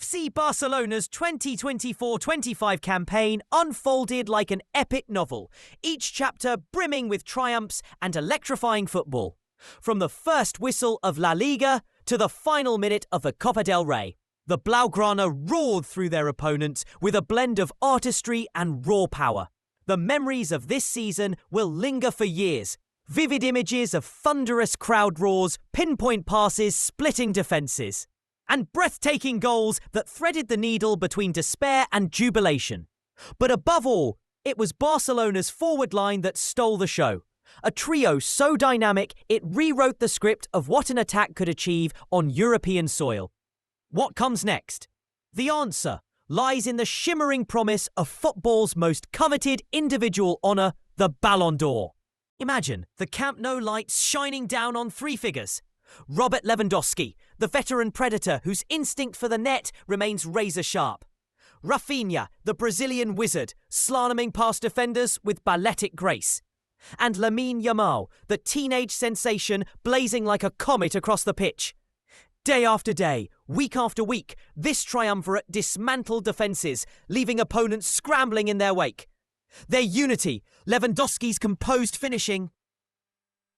FC Barcelona's 2024-25 campaign unfolded like an epic novel, each chapter brimming with triumphs and electrifying football. From the first whistle of La Liga to the final minute of the Copa del Rey, the Blaugrana roared through their opponents with a blend of artistry and raw power. The memories of this season will linger for years. Vivid images of thunderous crowd roars, pinpoint passes, splitting defences, and breathtaking goals that threaded the needle between despair and jubilation. But above all, it was Barcelona's forward line that stole the show. A trio so dynamic it rewrote the script of what an attack could achieve on European soil. What comes next? The answer lies in the shimmering promise of football's most coveted individual honour, the Ballon d'Or. Imagine the Camp Nou lights shining down on three figures. Robert Lewandowski, the veteran predator whose instinct for the net remains razor-sharp. Rafinha, the Brazilian wizard, slaloming past defenders with balletic grace. And Lamine Yamal, the teenage sensation blazing like a comet across the pitch. Day after day, week after week, this triumvirate dismantled defences, leaving opponents scrambling in their wake. Their unity, Lewandowski's composed finishing,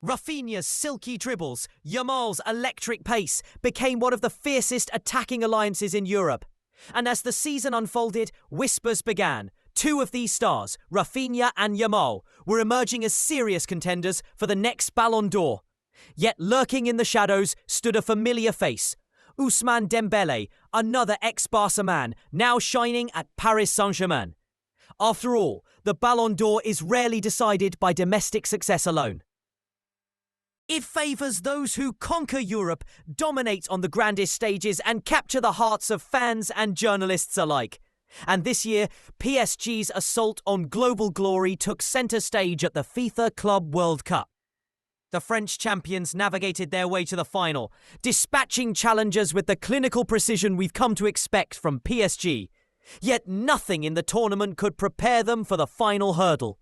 Rafinha's silky dribbles, Yamal's electric pace became one of the fiercest attacking alliances in Europe. And as the season unfolded, whispers began. Two of these stars, Rafinha and Yamal, were emerging as serious contenders for the next Ballon d'Or. Yet lurking in the shadows stood a familiar face. Ousmane Dembélé, another ex-Barca man, now shining at Paris Saint-Germain. After all, the Ballon d'Or is rarely decided by domestic success alone. It favours those who conquer Europe, dominate on the grandest stages and capture the hearts of fans and journalists alike. And this year, PSG's assault on global glory took centre stage at the FIFA Club World Cup. The French champions navigated their way to the final, dispatching challengers with the clinical precision we've come to expect from PSG. Yet nothing in the tournament could prepare them for the final hurdle.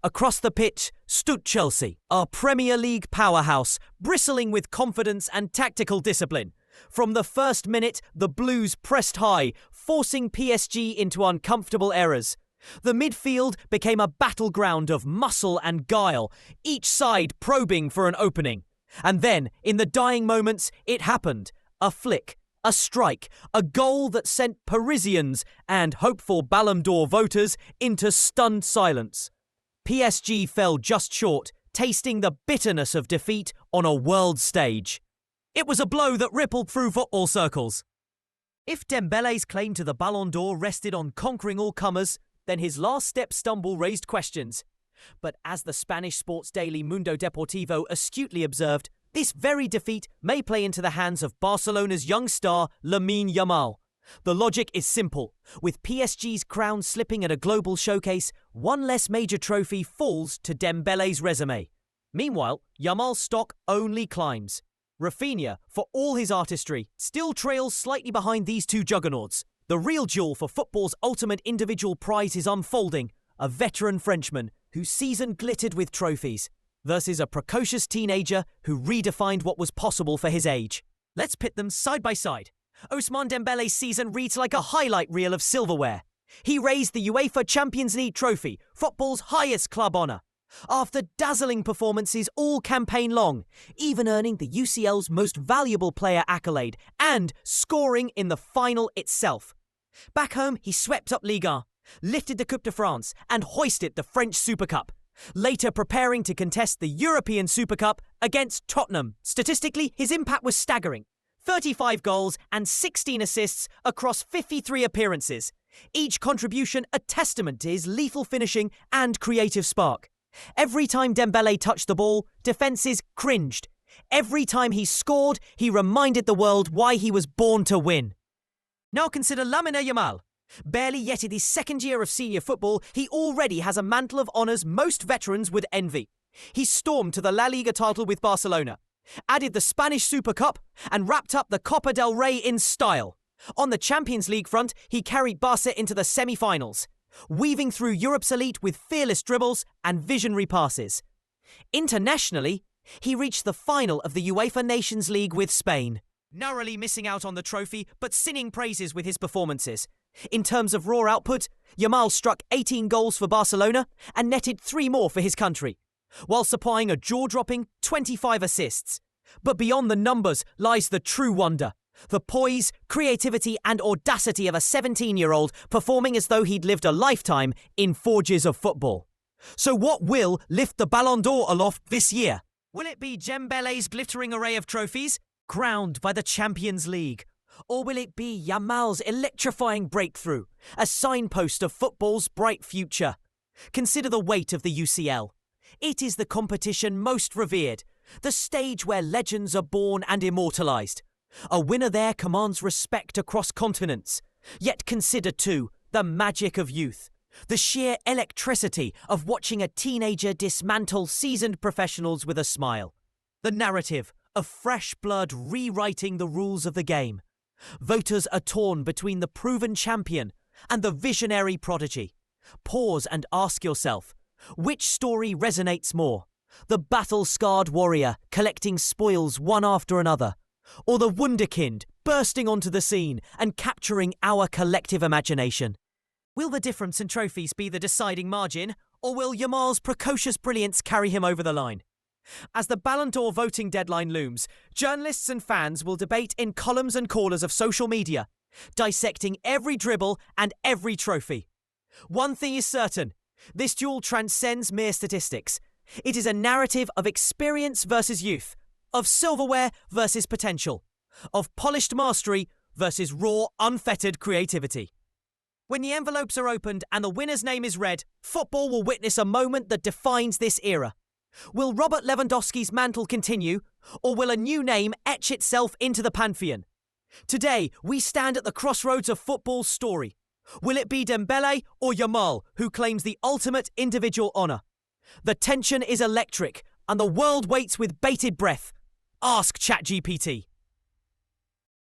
Across the pitch stood Chelsea, our Premier League powerhouse, bristling with confidence and tactical discipline. From the first minute, the Blues pressed high, forcing PSG into uncomfortable errors. The midfield became a battleground of muscle and guile, each side probing for an opening. And then, in the dying moments, it happened. A flick, a strike, a goal that sent Parisians and hopeful Ballon d'Or voters into stunned silence. PSG fell just short, tasting the bitterness of defeat on a world stage. It was a blow that rippled through football circles. If Dembélé's claim to the Ballon d'Or rested on conquering all comers, then his last step stumble raised questions. But as the Spanish sports daily Mundo Deportivo astutely observed, this very defeat may play into the hands of Barcelona's young star, Lamine Yamal. The logic is simple. With PSG's crown slipping at a global showcase, one less major trophy falls to Dembélé's resume. Meanwhile, Yamal's stock only climbs. Rafinha, for all his artistry, still trails slightly behind these two juggernauts. The real duel for football's ultimate individual prize is unfolding. A veteran Frenchman whose season glittered with trophies versus a precocious teenager who redefined what was possible for his age. Let's pit them side by side. Ousmane Dembélé's season reads like a highlight reel of silverware. He raised the UEFA Champions League trophy, football's highest club honour, after dazzling performances all campaign long, even earning the UCL's most valuable player accolade and scoring in the final itself. Back home, he swept up Ligue 1, lifted the Coupe de France and hoisted the French Super Cup, later preparing to contest the European Super Cup against Tottenham. Statistically, his impact was staggering. 35 goals and 16 assists across 53 appearances, each contribution a testament to his lethal finishing and creative spark. Every time Dembélé touched the ball, defences cringed. Every time he scored, he reminded the world why he was born to win. Now consider Lamine Yamal. Barely yet in his second year of senior football, he already has a mantle of honours most veterans would envy. He stormed to the La Liga title with Barcelona, added the Spanish Super Cup, and wrapped up the Copa del Rey in style. On the Champions League front, he carried Barca into the semi-finals, weaving through Europe's elite with fearless dribbles and visionary passes. Internationally, he reached the final of the UEFA Nations League with Spain. narrowly missing out on the trophy but singing praises with his performances. In terms of raw output, Yamal struck 18 goals for Barcelona and netted 3 more for his country, while supplying a jaw-dropping 25 assists. But beyond the numbers lies the true wonder. The poise, creativity and audacity of a 17-year-old performing as though he'd lived a lifetime in forges of football. So what will lift the Ballon d'Or aloft this year? Will it be Dembele's glittering array of trophies, crowned by the Champions League? Or will it be Yamal's electrifying breakthrough, a signpost of football's bright future? Consider the weight of the UCL. It is the competition most revered, the stage where legends are born and immortalised. A winner there commands respect across continents. Yet consider too the magic of youth, the sheer electricity of watching a teenager dismantle seasoned professionals with a smile. The narrative of fresh blood rewriting the rules of the game. Voters are torn between the proven champion and the visionary prodigy. Pause and ask yourself, which story resonates more? The battle-scarred warrior collecting spoils one after another, or the wunderkind bursting onto the scene and capturing our collective imagination? Will the difference in trophies be the deciding margin, or will Yamal's precocious brilliance carry him over the line? As the Ballon d'Or voting deadline looms, journalists and fans will debate in columns and corners of social media, dissecting every dribble and every trophy. One thing is certain, this duel transcends mere statistics. It is a narrative of experience versus youth, of silverware versus potential, of polished mastery versus raw, unfettered creativity. When the envelopes are opened and the winner's name is read, football will witness a moment that defines this era. Will Robert Lewandowski's mantle continue, or will a new name etch itself into the pantheon? Today, we stand at the crossroads of football's story. Will it be Dembele or Yamal who claims the ultimate individual honour? The tension is electric, and the world waits with bated breath. Ask ChatGPT.